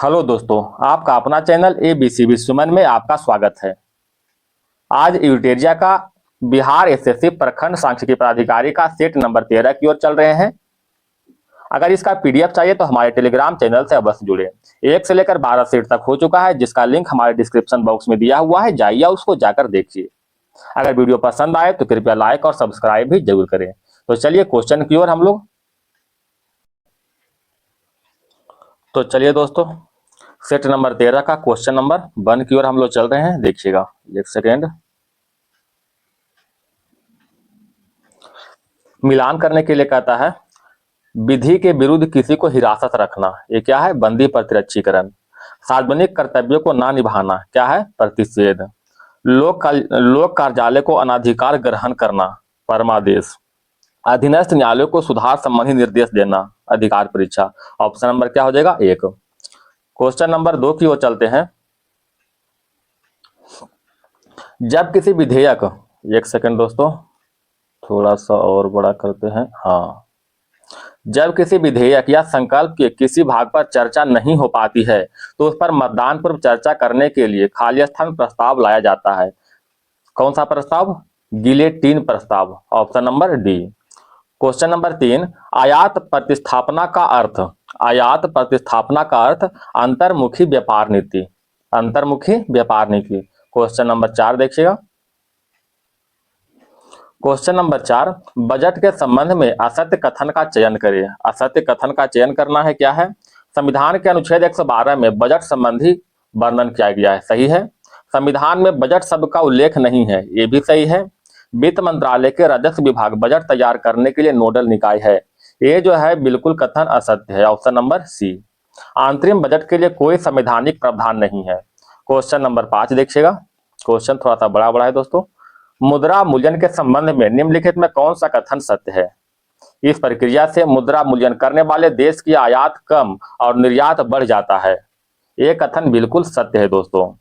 Hello दोस्तों, आपका अपना चैनल ABC विश्वमन में आपका स्वागत है। आज यूटेरिया का बिहार एसएससी प्रखंड सांख्यिकी पदाधिकारी का सेट नंबर 13 की ओर चल रहे हैं। अगर इसका पीडीएफ चाहिए तो हमारे टेलीग्राम चैनल से अवश्य जुड़े। 1 से लेकर 12 सेट तक हो चुका है, जिसका लिंक हमारे डिस्क्रिप्शन बॉक्स में दिया हुआ है, जाइए उसको जाकर देखिए। अगर वीडियो पसंद आए तो कृपया लाइक और सब्सक्राइब भी जरूर करें। तो चलिए क्वेश्चन की ओर हम लोग। तो चलिए दोस्तों, सेट नंबर 13 का क्वेश्चन नंबर 1 की ओर हम लोग चल रहे हैं। देखिएगा, एक सेकेंड। मिलान करने के लिए कहता है, विधि के विरुद्ध किसी को हिरासत रखना, ये क्या है? बंदी प्रतिरक्षीकरण। सार्वजनिक कर्तव्यों को ना निभाना, क्या है? प्रतिषेध। लोक कार्यालय को अनाधिकार ग्रहण करना, परमादेश। अधीनस्थ न्यायालयों को सुधार संबंधी निर्देश देना, अधिकार परीक्षा। ऑप्शन नंबर क्या हो जाएगा? 1। क्वेश्चन नंबर 2 की ओर चलते हैं। जब किसी विधेयक, एक सेकेंड दोस्तों, थोड़ा सा और बड़ा करते हैं। हाँ, जब किसी विधेयक या संकल्प के किसी भाग पर चर्चा नहीं हो पाती है तो उस पर मतदान पूर्व चर्चा करने के लिए खाली स्थान प्रस्ताव लाया जाता है। कौन सा प्रस्ताव? गिलेटिन प्रस्ताव। Option number D. Question number 3। आयात प्रतिस्थापना का अर्थ, आयात प्रतिस्थापना का अर्थ अंतर्मुखी व्यापार नीति, अंतर्मुखी व्यापार नीति। क्वेश्चन नंबर 4 देखिएगा। Question number 4। बजट के संबंध में असत्य कथन का चयन करें। असत्य कथन का चयन करना है, क्या है? संविधान के अनुच्छेद 112 में बजट संबंधी वर्णन किया गया है, सही है। संविधान में बजट शब्द का उल्लेख नहीं है, ये भी सही है। वित्त मंत्रालय के राजस्व विभाग बजट तैयार करने के लिए नोडल निकाय है, ये जो है बिल्कुल कथन असत्य है। Option number C. अंतरिम बजट के लिए कोई संवैधानिक प्रावधान नहीं है। क्वेश्चन नंबर 5 देखिएगा। क्वेश्चन थोड़ा सा बड़ा बड़ा है दोस्तों। मुद्रा मूल्यन के संबंध में निम्नलिखित में कौन सा कथन सत्य है? इस प्रक्रिया से मुद्रा मूल्यन करने वाले देश की आयात कम और निर्यात बढ़ जाता है, ये कथन बिल्कुल सत्य है दोस्तों।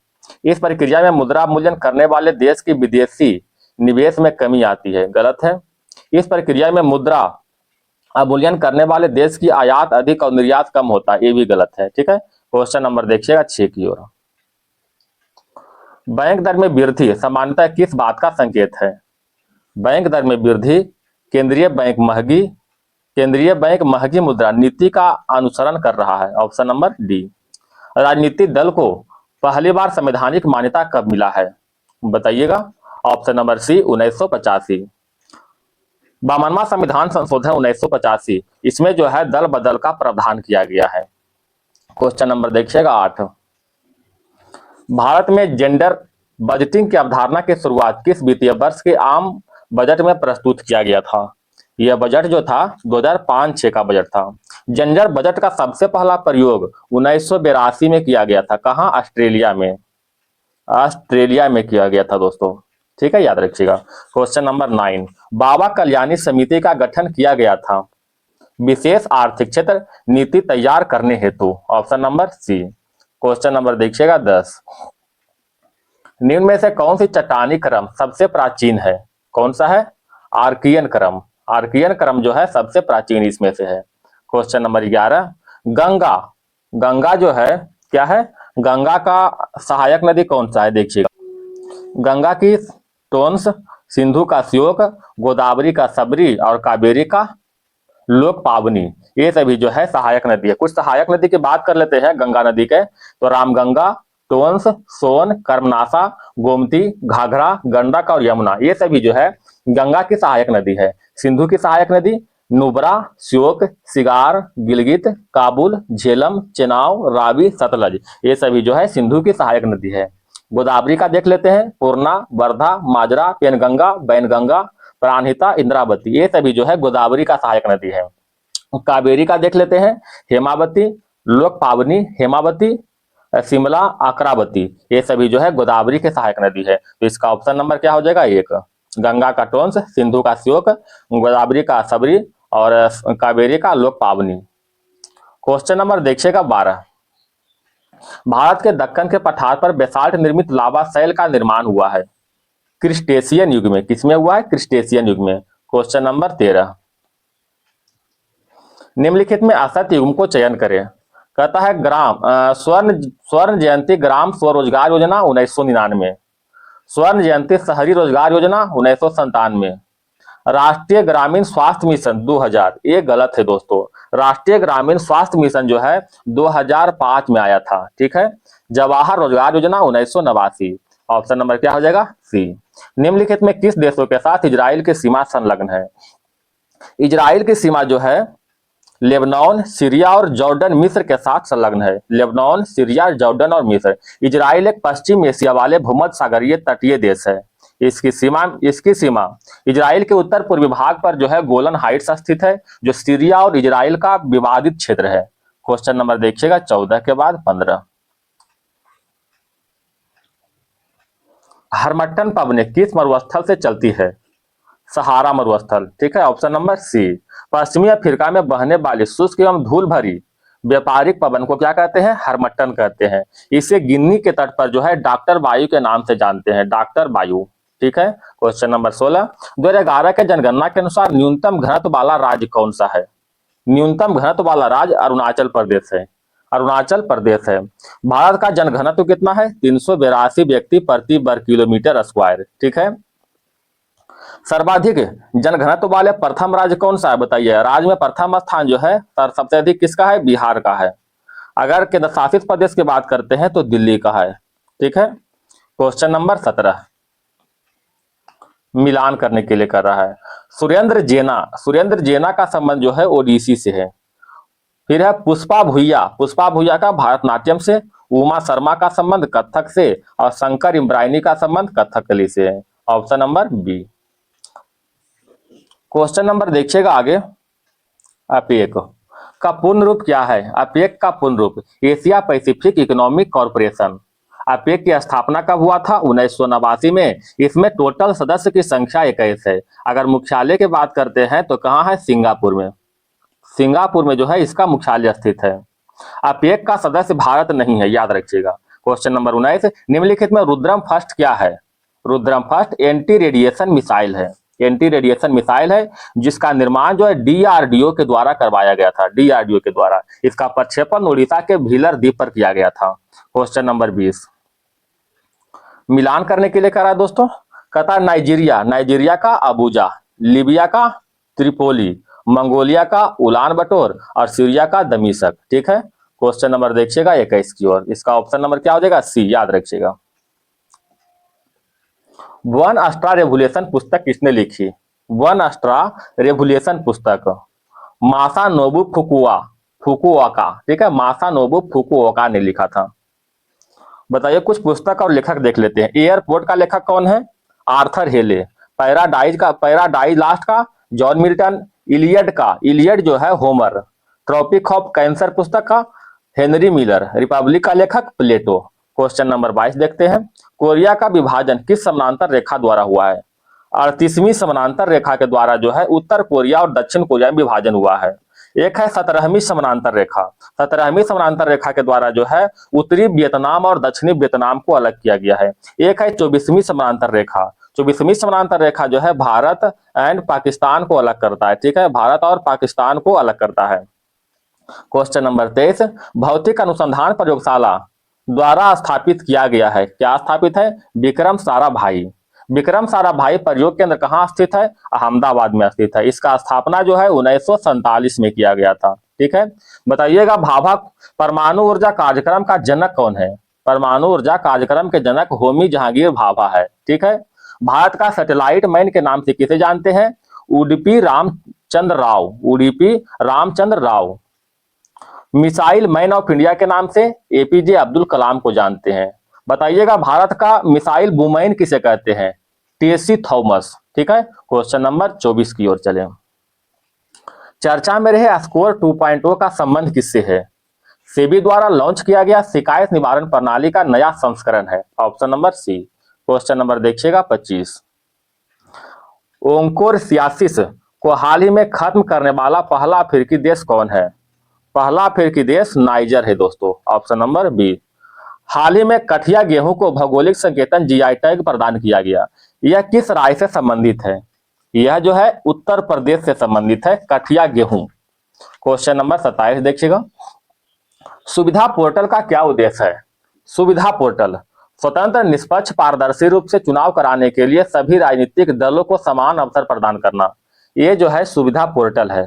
इस प्रक्रिया में मुद्रा मूल्यन करने वाले देश की विदेशी निवेश में कमी आती है, गलत है। इस प्रक्रिया में मुद्रा अवमूल्यन करने वाले देश की आयात अधिक और निर्यात कम होता है, ये भी गलत है। ठीक है, क्वेश्चन नंबर देखिएगा 6 की ओर। बैंक दर में वृद्धि सामान्यतः किस बात का संकेत है? बैंक दर में वृद्धि केंद्रीय बैंक महंगी मुद्रा नीति का अनुसरण कर रहा है। Option number D. राजनीतिक दल को पहली बार संवैधानिक मान्यता कब मिला है? बताइएगा। ऑप्शन नंबर सी, 1985। 52वां संविधान संशोधन 1985, इसमें जो है दल बदल का प्रावधान किया गया है। क्वेश्चन नंबर देखिएगा 8। भारत में जेंडर बजटिंग की अवधारणा की शुरुआत किस वित्तीय वर्ष के आम बजट में प्रस्तुत किया गया था? यह बजट जो था 2005-06 का बजट था। जेंडर बजट का सबसे पहला प्रयोग 1982 में किया गया था। कहां? ऑस्ट्रेलिया में। ऑस्ट्रेलिया में किया गया था दोस्तों। ठीक है, याद रखिएगा। Question number 9। बाबा कल्याणी समिति का गठन किया गया था विशेष आर्थिक क्षेत्र नीति तैयार करने हेतु। Option number C. Question number देखिएगा 10। निम्न में से कौन सी चट्टानी क्रम सबसे प्राचीन है? कौन सा है? आर्कियन क्रम। आर्कियन क्रम जो है सबसे प्राचीन इसमें से है। Question number 11। गंगा, गंगा जो है क्या है? गंगा का सहायक नदी कौन सा है? देखिएगा, गंगा की टोंस, सिंधु का श्योक, गोदावरी का सबरी और कावेरी का लोक पावनी, ये सभी जो है सहायक नदी है। कुछ सहायक नदी की बात कर लेते हैं गंगा नदी के, तो रामगंगा, टोंस, सोन, कर्मनाशा, गोमती, घाघरा, गंडक और यमुना, ये सभी जो है गंगा की सहायक नदी है। सिंधु की सहायक नदी नुब्रा, श्योक, सिगार, गिलगित, काबुल, झेलम, चेनाब, रावी, सतलज, ये सभी जो है सिंधु की सहायक नदी है। गोदावरी का देख लेते हैं, पूर्णा, वर्धा, माजरा, पेनगंगा, बैनगंगा, प्राणहिता, इंद्रावती, ये सभी जो है गोदावरी का सहायक नदी है। कावेरी का देख लेते हैं, हेमावती, लोक पावनी, हेमावती, शिमला, अकरावती, ये सभी जो है गोदावरी के सहायक नदी है। तो इसका ऑप्शन नंबर क्या हो जाएगा? 1। गंगा का टोंस, सिंधु का श्योक, गोदावरी का सबरी और कावेरी का लोक पावनी। क्वेश्चन नंबर देखिएगा 12। भारत के दक्कन के पठार पर बेसाल्ट निर्मित लावा शैल का निर्माण हुआ है क्रिस्टेशियन युग में। किसमें हुआ है? क्रिस्टेशियन युग में। Question number 13। निम्नलिखित में असत्य युग्म को चयन करें। कहता है स्वर्ण स्वर्ण जयंती ग्राम स्वरोजगार योजना 1999, स्वर्ण जयंती शहरी रोजगार योजना 1997, राष्ट्रीय ग्रामीण स्वास्थ्य मिशन 2000, ये गलत है दोस्तों। राष्ट्रीय ग्रामीण स्वास्थ्य मिशन जो है 2005 में आया था, ठीक है। जवाहर रोजगार योजना 1989। ऑप्शन नंबर क्या हो जाएगा? सी। निम्नलिखित में किस देशों के साथ इजराइल की सीमा संलग्न है? इजराइल की सीमा जो है लेबनान, सीरिया और जॉर्डन, मिस्र के साथ संलग्न है। लेबनान, सीरिया, जॉर्डन और मिस्र। इजराइल एक पश्चिम एशिया वाले भूमध्य सागरीय तटीय देश है। इसकी सीमा इजराइल के उत्तर पूर्वी भाग पर जो है गोलन हाइट्स स्थित है, जो सीरिया और इजराइल का विवादित क्षेत्र है। क्वेश्चन नंबर देखिएगा 14 के बाद 15। हरमट्टन पवनी किस मरुस्थल से चलती है? सहारा मरुस्थल, ठीक है। Option number C. पश्चिमी अफ्रीका में बहने वाली शुष्क एवं धूल भरी व्यापारिक पवन को क्या कहते हैं? हरमट्टन कहते हैं। इसे गिन्नी के तट पर जो है डॉक्टर वायु के नाम से जानते हैं, डॉक्टर वायु, ठीक है। Question number 16। 2011 के जनगणना के अनुसार न्यूनतम घनत्व वाला राज्य कौन सा है? न्यूनतम घनत्व वाला राज्य अरुणाचल प्रदेश है। अरुणाचल प्रदेश है। भारत का जनघनत्व कितना है? 382 व्यक्ति प्रति वर्ग किलोमीटर स्क्वायर, ठीक है। सर्वाधिक जनघनत्व वाले प्रथम राज्य कौन सा है बताइए? राज्य में प्रथम स्थान जो है सबसे अधिक किसका है? बिहार का है। अगर केंद्र शासित प्रदेश की बात करते हैं तो दिल्ली का है, ठीक है। क्वेश्चन नंबर 17 मिलान करने के लिए कर रहा है। सुरेंद्र जेना का संबंध जो है ओडिसी से है। फिर है पुष्पा भुइया का भारतनाट्यम से। उमा शर्मा का संबंध कथक से और शंकर इम्ब्रायनी का संबंध कथकली से है। Option number B. Question number देखिएगा आगे। अपेक का पूर्ण रूप क्या है? अपेक का पूर्ण रूप Asia Pacific economic corporation. APEC की स्थापना कब हुआ था? 1989 में। इसमें टोटल सदस्य की संख्या 21 है। अगर मुख्यालय की बात करते हैं तो कहाँ है? सिंगापुर में। सिंगापुर में जो है इसका मुख्यालय स्थित है। अपेक का सदस्य भारत नहीं है, याद रखिएगा। Question number 19। निम्नलिखित में रुद्रम फर्स्ट क्या है? Rudram first anti radiation missile है। एंटी रेडिएशन मिसाइल है जिसका निर्माण जो है डीआरडीओ के द्वारा करवाया गया था, डीआरडीओ के द्वारा। इसका प्रक्षेपण उड़ीसा के भीलर द्वीप पर किया गया था। क्वेश्चन नंबर 20 मिलान करने के लिए करा दोस्तों। कतर नाइजीरिया का अबूजा, लीबिया का त्रिपोली, मंगोलिया का उलान बटोर और सीरिया का दमिश्क, ठीक है। क्वेश्चन नंबर देखिएगा 21 की ओर। इसका ऑप्शन नंबर क्या हो जाएगा? सी, याद रखिएगा। वन अस्ट्रा रेवोल्यूशन पुस्तक किसने लिखी? वन अस्ट्रा रेवोल्यूशन पुस्तक मासानोबु फुकुओका, ठीक है। मासानोबु फुकुओका ने लिखा था। बताइए कुछ पुस्तक और लेखक देख लेते हैं। एयरपोर्ट का लेखक कौन है? आर्थर हेले। पैराडाइज लास्ट का जॉन मिल्टन। इलियड जो है होमर। ट्रॉपिक ऑफ कैंसर पुस्तक का हेनरी मिलर। रिपब्लिक का लेखक प्लेटो। क्वेश्चन नंबर 22 देखते हैं। कोरिया का विभाजन किस समानांतर रेखा द्वारा हुआ है? 38वीं समानांतर रेखा के द्वारा जो है उत्तर कोरिया और दक्षिण कोरिया में विभाजन हुआ है। एक है 17वीं समानांतर रेखा। 17वीं समानांतर रेखा के द्वारा जो है उत्तरी वियतनाम और दक्षिणी वियतनाम को अलग किया गया है। एक है 24वीं समानांतर रेखा। 24वीं समानांतर रेखा जो है भारत एंड पाकिस्तान को अलग करता है, ठीक है। भारत और पाकिस्तान को अलग करता है। Question number 23। भौतिक अनुसंधान प्रयोगशाला द्वारा स्थापित किया गया है। क्या स्थापित है? विक्रम साराभाई। विक्रम साराभाई प्रयोग केंद्र कहाँ स्थित है? अहमदाबाद में स्थित है। इसका स्थापना जो है 1947 में किया गया था, ठीक है। बताइएगा भाभा परमाणु ऊर्जा कार्यक्रम का जनक कौन है? परमाणु ऊर्जा कार्यक्रम के जनक होमी जहांगीर भाभा है, ठीक है। भारत का सैटेलाइट मैन के नाम से किसे जानते हैं? Udupi Ramchandra Rao. Missile man of India के नाम से एपीजे अब्दुल कलाम को जानते हैं। बताइएगा भारत का मिसाइल वुमैन किसे कहते हैं? टेसी थॉमस, ठीक है। क्वेश्चन नंबर 24 की ओर चले। चर्चा में रहे स्कोर 2.0 का संबंध किससे है? सेबी द्वारा लॉन्च किया गया शिकायत निवारण प्रणाली का नया संस्करण है। Option number C. Question number देखिएगा 25। ओंकोरसियासिस को हाल ही में खत्म करने वाला पहला अफ्रीकी देश कौन है? पहला अफ्रीकी देश नाइजर है दोस्तों। Option number B. हाल ही में कठिया गेहूं को भौगोलिक संकेतन जीआई टैग प्रदान किया गया। यह किस राज्य से संबंधित है? यह जो है उत्तर प्रदेश से संबंधित है, कठिया गेहूं। क्वेश्चन नंबर 27 देखिएगा। सुविधा पोर्टल का क्या उद्देश्य है? सुविधा पोर्टल स्वतंत्र, निष्पक्ष, पारदर्शी रूप से चुनाव कराने के लिए सभी राजनीतिक दलों को समान अवसर प्रदान करना, ये जो है सुविधा पोर्टल है।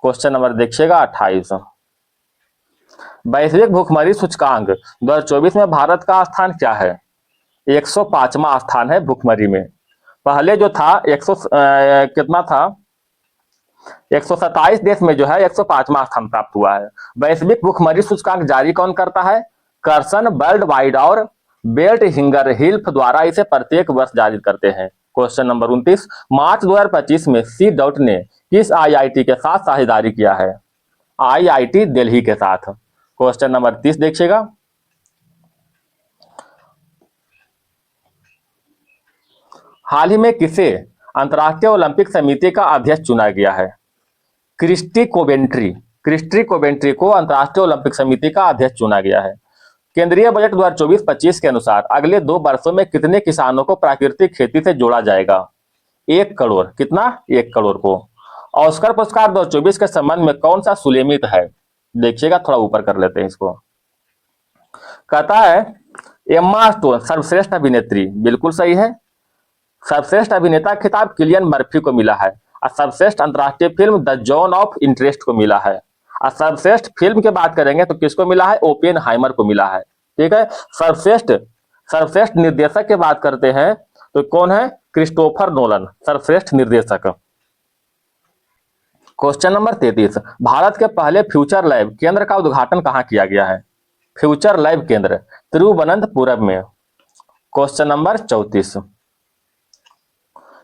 क्वेश्चन नंबर देखिएगा 28। वैश्विक भुखमरी सूचकांक 2024 में भारत का स्थान क्या है? 105वां स्थान है भुखमरी में। पहले जो था 100 कितना था, 127 देश में जो है 105वां स्थान प्राप्त हुआ है। वैश्विक भुखमरी सूचकांक जारी कौन करता है? कर्सन वर्ल्ड वाइड और बेल्ट हिंगर हिल्फ द्वारा इसे प्रत्येक वर्ष जारी करते हैं। Question number 29। मार्च 2025 में सी डॉट ने किस आईआईटी के साथ साझेदारी किया है? आईआईटी दिल्ली के साथ। क्वेश्चन नंबर 30 देखिएगा। हाल ही में किसे अंतर्राष्ट्रीय ओलंपिक समिति का अध्यक्ष चुना गया है? Christie Coventry. क्रिस्टी कोवेंट्री को अंतर्राष्ट्रीय ओलंपिक समिति का अध्यक्ष चुना गया है। केंद्रीय बजट 2024-25 के अनुसार अगले 2 वर्षों में कितने किसानों को प्राकृतिक खेती से जोड़ा जाएगा? 1 करोड़। कितना? 1 करोड़ को। ऑस्कर पुरस्कार 2024 के संबंध में कौन सा सुलेमित है? देखिएगा, थोड़ा ऊपर कर लेते हैं इसको। कहता है एम्मा स्टोन सर्वश्रेष्ठ अभिनेत्री, बिल्कुल सही है। सर्वश्रेष्ठ अभिनेता खिताब किलियन मर्फी को मिला है और सर्वश्रेष्ठ अंतर्राष्ट्रीय film the zone of interest को मिला है। और सर्वश्रेष्ठ फिल्म की बात करेंगे तो किसको मिला है? ओपेनहाइमर को मिला है। ठीक है। सर्वश्रेष्ठ निर्देशक की बात करते हैं तो कौन है? क्रिस्टोफर नोलन, सर्वश्रेष्ठ निर्देशक। Question number 33। भारत के पहले फ्यूचर लैब केंद्र का उद्घाटन कहां किया गया है? फ्यूचर लैब केंद्र तिरुवनंतपुरम में। Question number 34।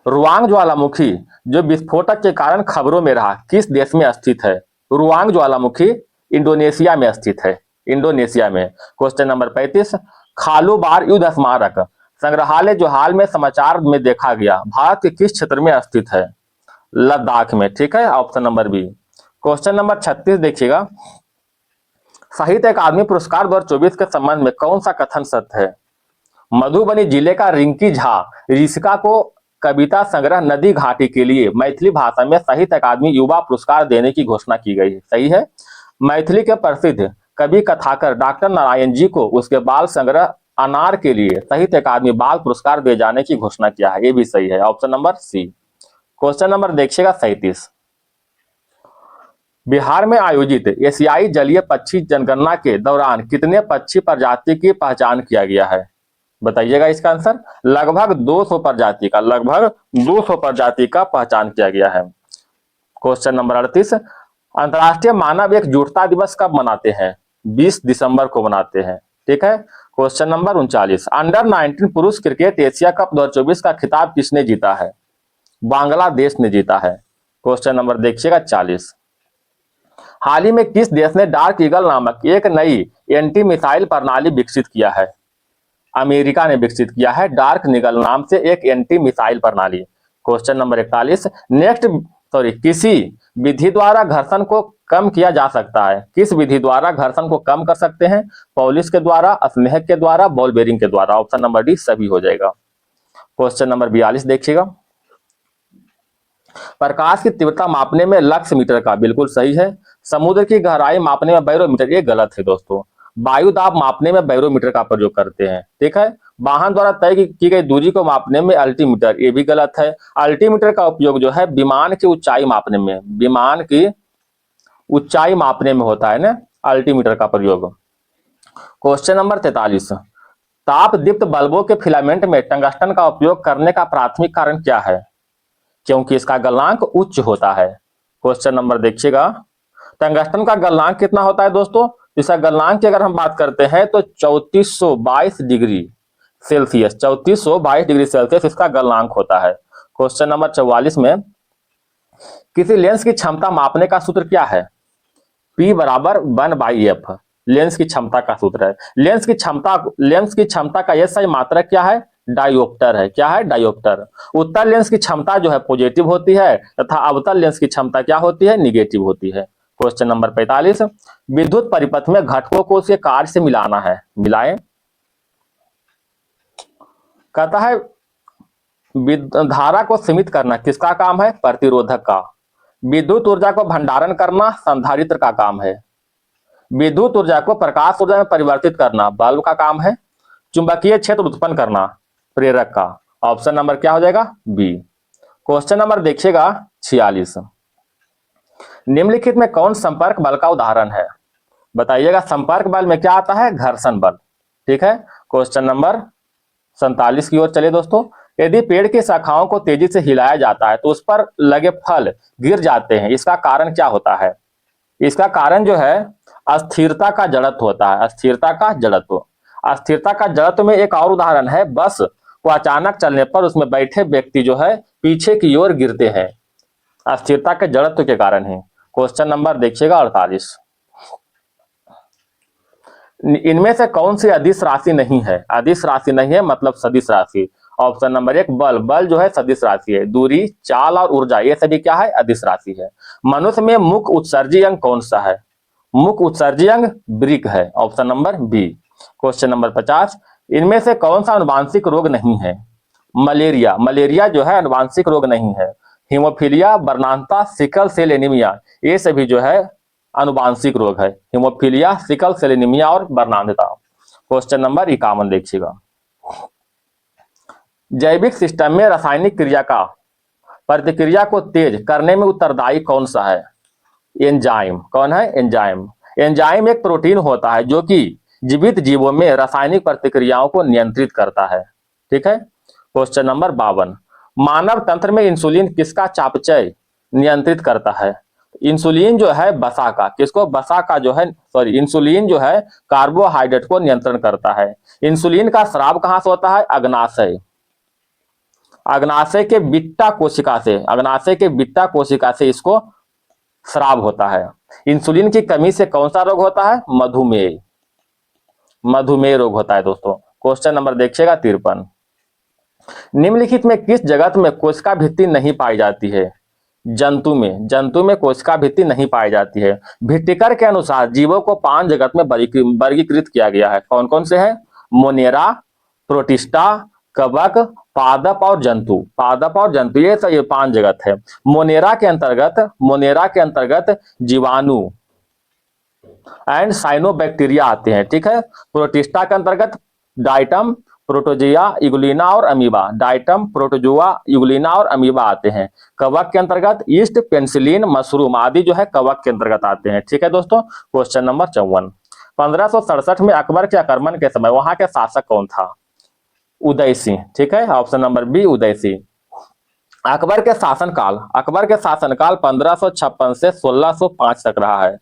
रुआंग ज्वालामुखी जो विस्फोटक के कारण खबरों में रहा, किस देश में स्थित है? रुआंग ज्वालामुखी इंडोनेशिया में स्थित है, इंडोनेशिया में। Question number 35। खालू बार युद्ध स्मारक संग्रहालय जो हाल में समाचार में देखा गया, भारत के किस क्षेत्र में स्थित है? लद्दाख में। ठीक है, option number B. Question number 36 देखिएगा। साहित्य अकादमी पुरस्कार 2024 के संबंध में कौन सा कथन सत्य है? मधुबनी जिले का रिंकी झा ऋषिका को कविता संग्रह नदी घाटी के लिए मैथिली भाषा में साहित्य अकादमी युवा पुरस्कार देने की घोषणा की गई है। सही है। मैथिली के प्रसिद्ध कवि कथाकार डॉक्टर नारायण जी को उसके बाल संग्रह अनार के लिए साहित्य अकादमी बाल पुरस्कार दिए जाने की घोषणा किया है। ये भी सही है, option number C. Question number देखिएगा 37। बिहार में आयोजित एशियाई जलीय पक्षी जनगणना के दौरान कितने पक्षी प्रजाति की पहचान किया गया है? बताइएगा इसका आंसर। लगभग 200 प्रजाति का, लगभग 200 प्रजाति का पहचान किया गया है। Question number 38। अंतर्राष्ट्रीय मानव एकजुटता दिवस कब मनाते हैं? 20 दिसंबर को मनाते हैं। ठीक है। Question number 39। अंडर 19 पुरुष क्रिकेट एशिया कप 2024 का खिताब किसने जीता है? बांग्लादेश ने जीता है। क्वेश्चन नंबर देखिएगा 40। हाल ही में किस देश ने डार्क ईगल नामक एक नई एंटी मिसाइल प्रणाली विकसित किया है? अमेरिका ने विकसित किया है डार्क ईगल नाम से एक एंटी मिसाइल प्रणाली। Question number 41। किसी विधि द्वारा घर्षण को कम किया जा सकता है? किस विधि द्वारा घर्षण को कम कर सकते हैं? पॉलिश के द्वारा, स्नेहक के द्वारा, बॉल बेरिंग के द्वारा। ऑप्शन नंबर डी सभी हो जाएगा। क्वेश्चन नंबर 42 देखिएगा। प्रकाश की तीव्रता मापने में लक्स मीटर का, बिल्कुल सही है। समुद्र की गहराई मापने में बैरोमीटर, ये गलत है दोस्तों। वायु दाब मापने में बैरोमीटर का प्रयोग करते हैं। ठीक है। वाहन द्वारा तय की गई दूरी को मापने में अल्टीमीटर, ये भी गलत है। अल्टीमीटर का उपयोग जो है विमान की ऊंचाई मापने में, विमान की ऊंचाई मापने में होता है ना अल्टीमीटर का प्रयोग। Question number 43। ताप दीप्त बल्बों के फिलामेंट में टंगस्टन का उपयोग करने का प्राथमिक कारण क्या है? क्योंकि इसका गलनांक उच्च होता है। क्वेश्चन नंबर देखिएगा। टंगस्टन का गलनांक कितना होता है दोस्तों? इसका गलनांक की अगर हम बात करते हैं तो 3422 डिग्री सेल्सियस, 3422 डिग्री सेल्सियस इसका गलनांक होता है। क्वेश्चन नंबर 44 में किसी लेंस की क्षमता मापने का सूत्र क्या है? P बराबर 1/f लेंस की क्षमता का सूत्र है। लेंस की क्षमता का SI मात्रक क्या है? डायोप्टर है। क्या है? डायोप्टर। उत्तल लेंस की क्षमता जो है पॉजिटिव होती है तथा अवतल लेंस की क्षमता क्या होती है? निगेटिव होती है। Question number 45। विद्युत परिपथ में घटकों को उसके कार्य से मिलाना है, मिलाएं। कहता है धारा को सीमित करना किसका काम है? प्रतिरोधक का। विद्युत ऊर्जा को भंडारण करना संधारित्र का काम है। विद्युत ऊर्जा को प्रकाश ऊर्जा में परिवर्तित करना बल्ब का काम है। चुंबकीय क्षेत्र उत्पन्न करना प्रेरक का। ऑप्शन नंबर क्या हो जाएगा? बी। क्वेश्चन नंबर देखिएगा 46। निम्नलिखित में कौन संपर्क बल का उदाहरण है? बताइएगा। संपर्क बल में क्या आता है? घर्षण बल। ठीक है। क्वेश्चन नंबर 47 की ओर चलिए दोस्तों। यदि पेड़ की शाखाओं को तेजी से हिलाया जाता है तो उस पर लगे फल गिर जाते हैं, इसका कारण क्या होता है? इसका कारण जो है अस्थिरता का जड़त्व होता है। अस्थिरता का जड़त्व। अस्थिरता का जड़त्व में एक और उदाहरण है, बस को अचानक चलने पर उसमें बैठे व्यक्ति जो है पीछे की ओर गिरते हैं, अस्थिरता के जड़त्व के कारण है। क्वेश्चन नंबर देखिएगा 48। इनमें से कौन सी अदिश राशि नहीं है? अदिश राशि नहीं है मतलब सदिश राशि। ऑप्शन नंबर 1 बल। बल जो है सदिश राशि है। दूरी, चाल और ऊर्जा ये सभी क्या है? अदिश राशि है। मनुष्य में मुख्य उत्सर्जी अंग कौन सा है? मुख्य उत्सर्जी अंग वृक्क है। Option number B. Question number 50। इनमें से कौन सा अनुवांशिक रोग नहीं है? मलेरिया। मलेरिया जो है अनुवांशिक रोग नहीं है। हीमोफीलिया, वर्णांता, सिकल सेल एनीमिया ये सभी जो है अनुवांशिक रोग है। हीमोफीलिया, सिकल सेल एनीमिया और वर्णांधता। क्वेश्चन नंबर 51 देखिएगा। जैविक सिस्टम में रासायनिक क्रिया का प्रतिक्रिया को तेज करने में उत्तरदायी कौन सा है? एंजाइम। कौन है? एंजाइम। एंजाइम एक प्रोटीन होता है जो कि जीवित जीवों में रासायनिक प्रतिक्रियाओं को नियंत्रित करता है। ठीक है। Question number 52। मानव तंत्र में इंसुलिन किसका चयापचय नियंत्रित करता है? इंसुलिन जो है वसा का। किसको? वसा का जो है इंसुलिन जो है कार्बोहाइड्रेट को नियंत्रण करता है। इंसुलिन का स्राव कहां से होता है? अग्नाशय। अग्नाशय के बिट्टा कोशिका से, अग्नाशय के बिट्टा कोशिका से इसको स्राव होता है। इंसुलिन की कमी से कौन सा रोग होता है? मधुमेह। मधुमेह रोग होता है दोस्तों। क्वेश्चन नंबर देखिएगा 53। निम्नलिखित में किस जगत में कोशिका भित्ति नहीं पाई जाती है? जंतु में। जंतु में कोशिका भित्ति नहीं पाई जाती है। भित्तिकर के अनुसार जीवों को 5 जगत में वर्गीकृत किया गया है। कौन कौन से हैं? मोनेरा, प्रोटिस्टा, कवक, पादप और जंतु। पादप और जंतु ये 5 जगत है। मोनेरा के अंतर्गत जीवाणु एंड साइनोबैक्टीरिया आते हैं। ठीक है। प्रोटिस्टा के अंतर्गत डाइटम, प्रोटोजिया, इगुलिना और अमीबा। डाइटम, प्रोटोजुआ, इगुलिना और अमीबा आते हैं। कवक के अंतर्गत ईस्ट, पेंसिलिन, मशरूम आदि जो है कवक के अंतर्गत आते हैं। ठीक है दोस्तों। Question number 54। 1567 में अकबर के आक्रमण के समय वहां के शासक कौन था? उदय सिंह। ठीक है। Option number B Uday Singh. Akbar के शासनकाल 1556 से 1605 तक रहा है।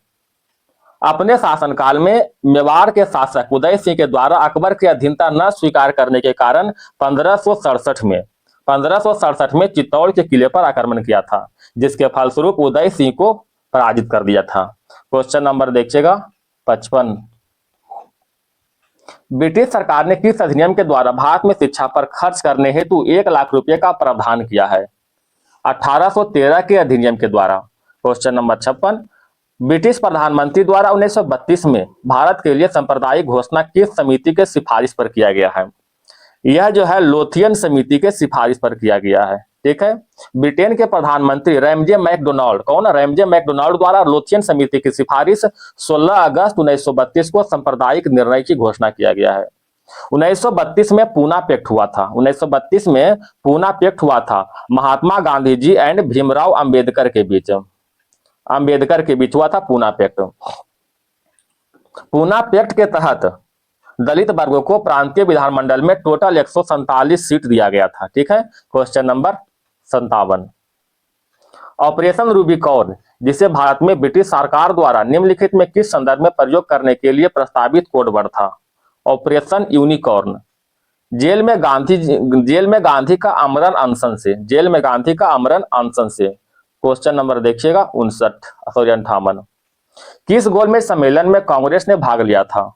अपने शासनकाल में मेवाड़ के शासक उदय सिंह के द्वारा अकबर की अधीनता न स्वीकार करने के कारण 1567 में चित्तौड़ के किले पर आक्रमण किया था, जिसके फलस्वरूप उदय सिंह को पराजित कर दिया था। क्वेश्चन नंबर देखिएगा 55। ब्रिटिश सरकार ने किस अधिनियम के द्वारा भारत में शिक्षा पर खर्च करने हेतु 1 लाख रुपए का प्रावधान किया है? 1813 के अधिनियम के द्वारा। Question number 56। ब्रिटिश प्रधानमंत्री द्वारा 1932 में भारत के लिए सांप्रदायिक घोषणा किस समिति के सिफारिश पर किया गया है? यह जो है लोथियन समिति के सिफारिश पर किया गया है। ठीक है। ब्रिटेन के प्रधानमंत्री रैमजे मैकडोनाल्ड, कौन? रैमजे मैकडोनाल्ड द्वारा लोथियन समिति की सिफारिश 16 अगस्त 1932 को सांप्रदायिक निर्णय की घोषणा किया गया है। 1932 में पूना पैक्ट हुआ था। 1932 में पूना पैक्ट हुआ था महात्मा गांधी जी एंड भीमराव अंबेडकर के बीच हुआ था पूना पैक्ट। पूना पैक्ट के तहत दलित वर्गों को प्रांतीय विधानमंडल में टोटल 147 सीट दिया गया था। ठीक है। Question number 57। ऑपरेशन रूबिकॉर्न, जिसे भारत में ब्रिटिश सरकार द्वारा निम्नलिखित में किस संदर्भ में प्रयोग करने के लिए प्रस्तावित कोड वर्ड था? Operation unicorn. जेल में गांधी का आमरण अनशन से। क्वेश्चन नंबर देखिएगा 58। किस गोलमेज सम्मेलन में कांग्रेस ने भाग लिया था?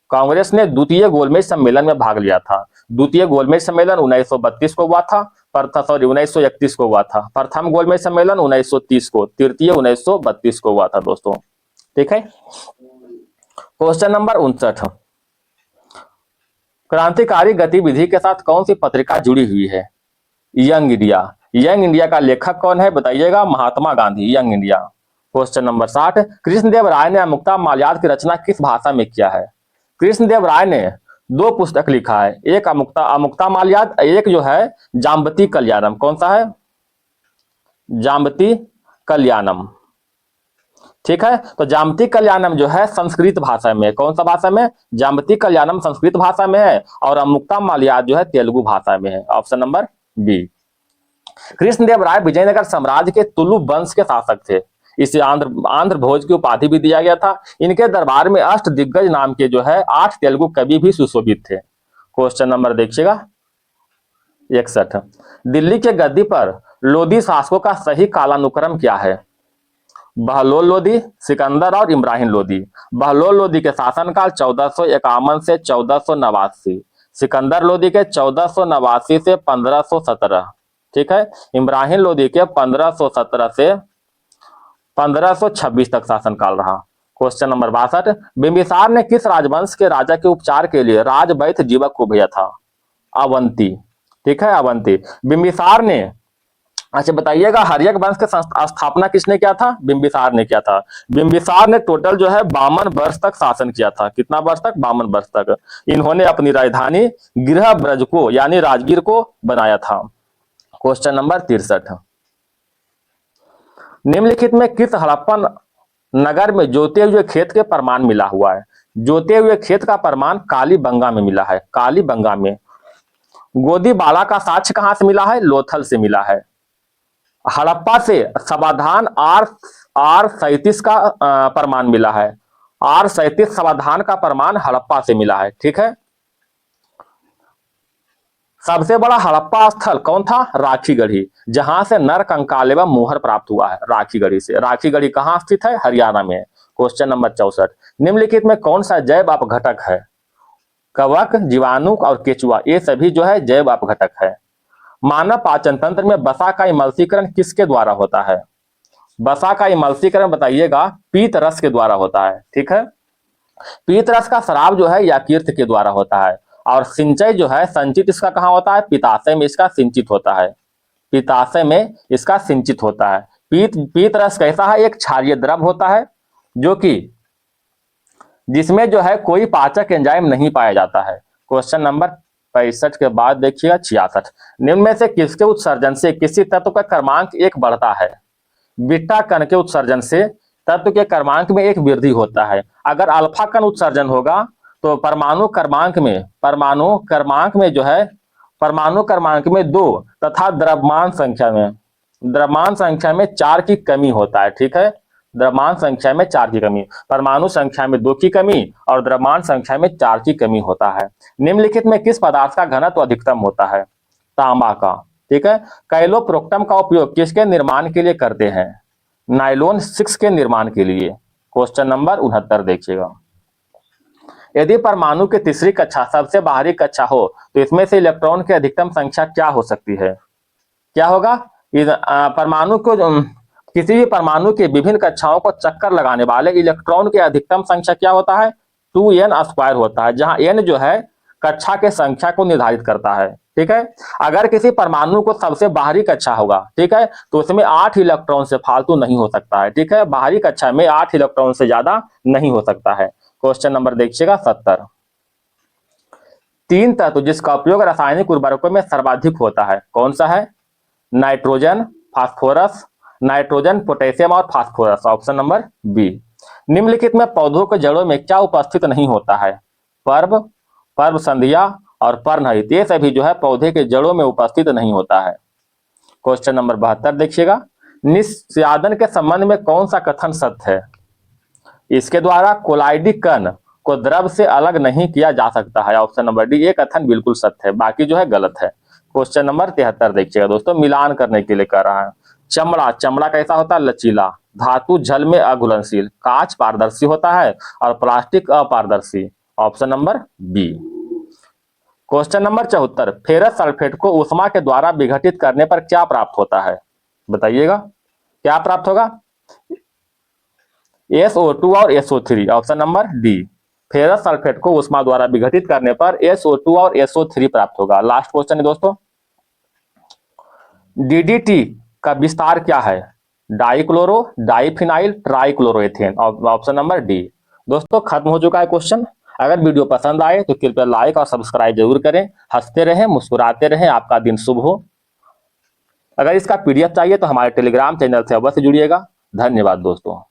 कांग्रेस ने द्वितीय गोलमेज सम्मेलन में भाग लिया था। द्वितीय गोलमेज सम्मेलन 1932 को हुआ था। 1931 को हुआ था। प्रथम गोलमेज सम्मेलन 1930 को, तृतीय 1932 को हुआ था दोस्तों। ठीक है। Question number 59। क्रांतिकारी गतिविधि के साथ कौन सी पत्रिका जुड़ी हुई है? Young India. यंग इंडिया का लेखक कौन है बताइएगा? Mahatma Gandhi. Young India. Question number 60, Krishnadeva Raya ने अमुक्ता माल्याद की रचना किस भाषा में किया है? कृष्णदेव राय ने दो पुस्तक लिखा है, एक अमुक्ता अमुक्ता माल्याद, एक जो है जाम्बती कल्याणम। कौन सा है? जाम्बती कल्याणम। ठीक है, तो जाम्बती कल्याणम जो है संस्कृत भाषा में, कौन सा भाषा में? जाम्बती कल्याणम संस्कृत भाषा में है, और अमुक्ता माल्याद जो है तेलुगु भाषा में है। Option number B. Krishnadeva Raya Vijayanagara साम्राज्य के तुलु वंश के शासक थे। इसे आंध्र भोज की उपाधि भी दिया गया था। इनके दरबार में अष्ट दिग्गज नाम के जो है 8 तेलुगु कवि भी सुशोभित थे। क्वेश्चन नंबर देखिएगा 61, दिल्ली के गद्दी पर लोधी शासकों का सही कालानुक्रम क्या है? बहलोल लोधी, सिकंदर और इब्राहिम लोधी। बहलोल लोधी के शासनकाल 1451 से 1489, सिकंदर लोधी के 1489 से 1517। ठीक है, इब्राहिम लोधी के 1517 से 1526 तक शासनकाल रहा। क्वेश्चन नंबर 62, बिंबिसार ने किस राजवंश के राजा के उपचार के लिए राजवैद्य जीवक को भेजा था? अवंती। ठीक है, अवंती। बिंबिसार ने, अच्छा बताइएगा, हर्यक वंश के स्थापना किसने किया था? बिंबिसार ने किया था। बिंबिसार ने टोटल जो है 52 वर्ष तक शासन किया था। कितना वर्ष तक? 52 वर्ष तक। इन्होंने अपनी राजधानी गृह ब्रज को यानी राजगीर को बनाया था। क्वेश्चन नंबर 63, निम्नलिखित में किस हड़प्पन नगर में जोते हुए खेत के प्रमाण मिला हुआ है? जोते हुए खेत का प्रमाण कालीबंगा में मिला है, कालीबंगा में। गोदीबाड़ा का साक्ष्य कहां से मिला है? लोथल से मिला है। हड़प्पा से समाधान R37 का प्रमाण मिला है। R37 समाधान का प्रमाण हड़प्पा से मिला है। ठीक है, सबसे बड़ा हड़प्पा स्थल कौन था? राखी गढ़ी, जहां से नर कंकाल एवं मुहर प्राप्त हुआ है, राखी गढ़ी से। राखी गढ़ी कहां स्थित है? हरियाणा में। क्वेश्चन नंबर 64, निम्नलिखित में कौन सा जैव अपघटक है? कवक, जीवाणु और केचुआ, ये सभी जो है जैव अपघटक है। मानव पाचन तंत्र में वसा का इमल्सीकरण किसके द्वारा होता है? वसा का इमल्सीकरण बताइएगा, पीत रस के द्वारा होता है। ठीक है, पीत रस का स्राव जो है यकृत के द्वारा होता है, और सिंचय जो है संचित इसका कहां होता है? पित्ताशय में इसका सिंचित होता है। पित्ताशय में इसका सिंचित होता है। पीत रस कैसा है? एक क्षारीय द्रव होता है, जो कि जिसमें जो है कोई पाचक एंजाइम नहीं पाया जाता है। क्वेश्चन नंबर 65 के बाद देखिएगा 66, निम्न में से किसके उत्सर्जन से किसी तत्व का क्रमांक 1 बढ़ता है? बीटा कण के उत्सर्जन से तत्व के क्रमांक में 1 वृद्धि होता है। अगर अल्फा कण उत्सर्जन होगा तो परमाणु क्रमांक में जो है परमाणु क्रमांक में 2 तथा द्रव्यमान संख्या में 4 की कमी होता है। ठीक है, द्रव्यमान संख्या में 4 की कमी, परमाणु संख्या में 2 की कमी और द्रव्यमान संख्या में 4 की कमी होता है। निम्नलिखित में किस पदार्थ का घनत्व अधिकतम होता है? तांबा का। ठीक है, कैलोप्रोक्टम का उपयोग किसके निर्माण के लिए करते हैं? नाइलॉन 6 के निर्माण के लिए। क्वेश्चन नंबर 69 देखिएगा, यदि परमाणु की तीसरी कक्षा सबसे बाहरी कक्षा हो तो इसमें से इलेक्ट्रॉन की अधिकतम संख्या क्या हो सकती है? क्या होगा? परमाणु को किसी भी परमाणु के विभिन्न कक्षाओं को चक्कर लगाने वाले इलेक्ट्रॉन की अधिकतम संख्या क्या होता है? 2n² होता है, जहां n जो है कक्षा के संख्या को निर्धारित करता है। ठीक है, अगर किसी परमाणु को सबसे बाहरी कक्षा होगा, ठीक है, तो उसमें 8 इलेक्ट्रॉन से फालतू नहीं हो सकता है। ठीक है, बाहरी कक्षा में 8 इलेक्ट्रॉन से ज्यादा नहीं हो सकता है। क्वेश्चन नंबर देखिएगा 70, 3 तत्व जिसका उपयोग रासायनिक उर्वरकों में सर्वाधिक होता है, कौन सा है? नाइट्रोजन, फास्फोरस, नाइट्रोजन, पोटेशियम और फास्फोरस। Option number B. निम्नलिखित में पौधों के जड़ों में क्या उपस्थित नहीं होता है? पर्व संध्या और पर्णहित, ये सभी जो है पौधे के जड़ों में उपस्थित नहीं होता है। क्वेश्चन नंबर 72 देखिएगा, निस्यादन के संबंध में कौन सा कथन सत्य है? इसके द्वारा कोलाइडी कण को द्रव से अलग नहीं किया जा सकता है। ऑप्शन नंबर डी, ये कथन बिल्कुल सत्य है, बाकी जो है गलत है। क्वेश्चन नंबर 73 देखिएगा दोस्तों, मिलान करने के लिए कह रहा है। चमड़ा कैसा होता है? लचीला। धातु जल में अघुलनशील। कांच पारदर्शी होता है और प्लास्टिक अपारदर्शी। Option number B. Question number 74, ferrous sulphate को ऊष्मा के द्वारा विघटित करने पर क्या प्राप्त होता है? बताइएगा, क्या प्राप्त होगा? SO2 और SO3। Option number D, ferrous sulphate को ऊष्मा द्वारा विघटित करने पर SO2 और SO3 प्राप्त होगा। लास्ट क्वेश्चन है दोस्तों, DDT का विस्तार क्या है? Dichloro, diphenyl, trichloroethane. Option number D. दोस्तों खत्म हो चुका है क्वेश्चन। अगर वीडियो पसंद आए तो कृपया लाइक और सब्सक्राइब जरूर करें। हंसते रहें, मुस्कुराते रहें, आपका दिन शुभ हो। अगर इसका पीडीएफ चाहिए तो हमारे टेलीग्राम चैनल से अवश्य जुड़िएगा। धन्यवाद दोस्तों।